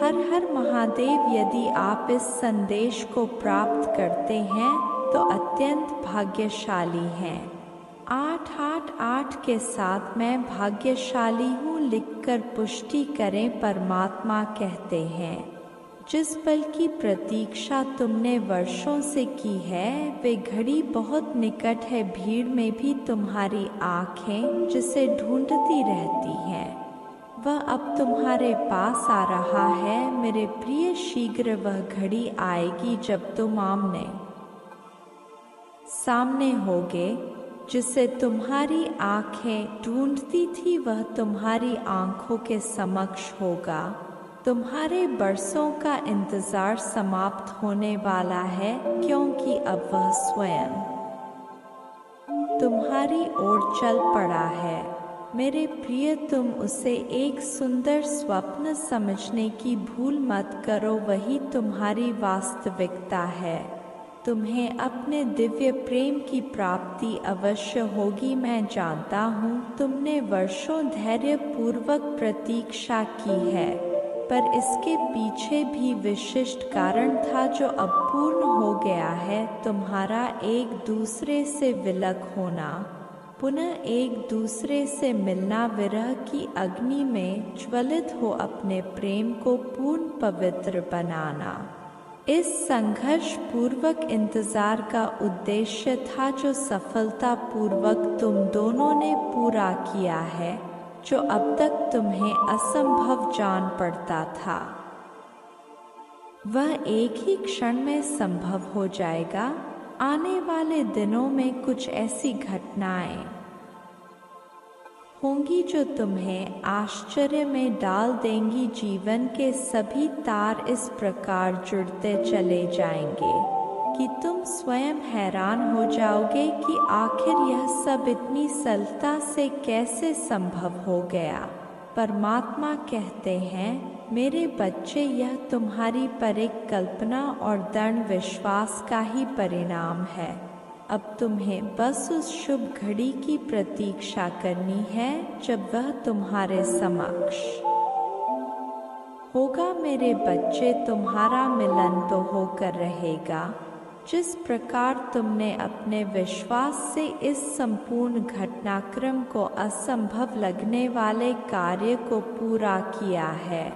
हर हर महादेव। यदि आप इस संदेश को प्राप्त करते हैं तो अत्यंत भाग्यशाली हैं। 888 के साथ मैं भाग्यशाली हूँ लिखकर पुष्टि करें। परमात्मा कहते हैं, जिस पल की प्रतीक्षा तुमने वर्षों से की है वे घड़ी बहुत निकट है। भीड़ में भी तुम्हारी आँखें जिसे ढूंढती रहती हैं वह अब तुम्हारे पास आ रहा है। मेरे प्रिय, शीघ्र वह घड़ी आएगी जब तुम आमने सामने होगे। जिसे तुम्हारी आँखें ढूंढती थी वह तुम्हारी आँखों के समक्ष होगा। तुम्हारे बरसों का इंतजार समाप्त होने वाला है, क्योंकि अब वह स्वयं तुम्हारी ओर चल पड़ा है। मेरे प्रिय, तुम उसे एक सुंदर स्वप्न समझने की भूल मत करो, वही तुम्हारी वास्तविकता है। तुम्हें अपने दिव्य प्रेम की प्राप्ति अवश्य होगी। मैं जानता हूँ तुमने वर्षों धैर्य पूर्वक प्रतीक्षा की है, पर इसके पीछे भी विशिष्ट कारण था जो अब पूर्ण हो गया है। तुम्हारा एक दूसरे से विलग होना, पुनः एक दूसरे से मिलना, विरह की अग्नि में ज्वलित हो अपने प्रेम को पूर्ण पवित्र बनाना। इस संघर्ष पूर्वक इंतजार का उद्देश्य था जो सफलता पूर्वक तुम दोनों ने पूरा किया है, जो अब तक तुम्हें असंभव जान पड़ता था वह एक ही क्षण में संभव हो जाएगा। आने वाले दिनों में कुछ ऐसी घटनाएं होंगी जो तुम्हें आश्चर्य में डाल देंगी। जीवन के सभी तार इस प्रकार जुड़ते चले जाएंगे कि तुम स्वयं हैरान हो जाओगे कि आखिर यह सब इतनी सरलता से कैसे संभव हो गया। परमात्मा कहते हैं, मेरे बच्चे, यह तुम्हारी परिकल्पना और दृढ़ विश्वास का ही परिणाम है। अब तुम्हें बस उस शुभ घड़ी की प्रतीक्षा करनी है जब वह तुम्हारे समक्ष होगा। मेरे बच्चे, तुम्हारा मिलन तो होकर रहेगा। जिस प्रकार तुमने अपने विश्वास से इस संपूर्ण घटनाक्रम को असंभव लगने वाले कार्य को पूरा किया है,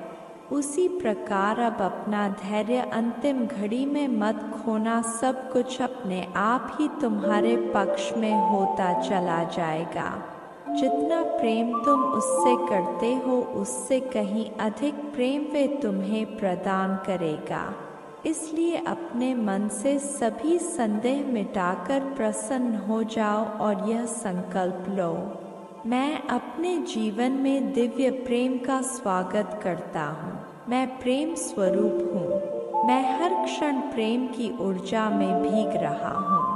उसी प्रकार अब अपना धैर्य अंतिम घड़ी में मत खोना। सब कुछ अपने आप ही तुम्हारे पक्ष में होता चला जाएगा। जितना प्रेम तुम उससे करते हो उससे कहीं अधिक प्रेम वे तुम्हें प्रदान करेगा। इसलिए अपने मन से सभी संदेह मिटाकर प्रसन्न हो जाओ और यह संकल्प लो, मैं अपने जीवन में दिव्य प्रेम का स्वागत करता हूँ। मैं प्रेम स्वरूप हूँ। मैं हर क्षण प्रेम की ऊर्जा में भीग रहा हूँ।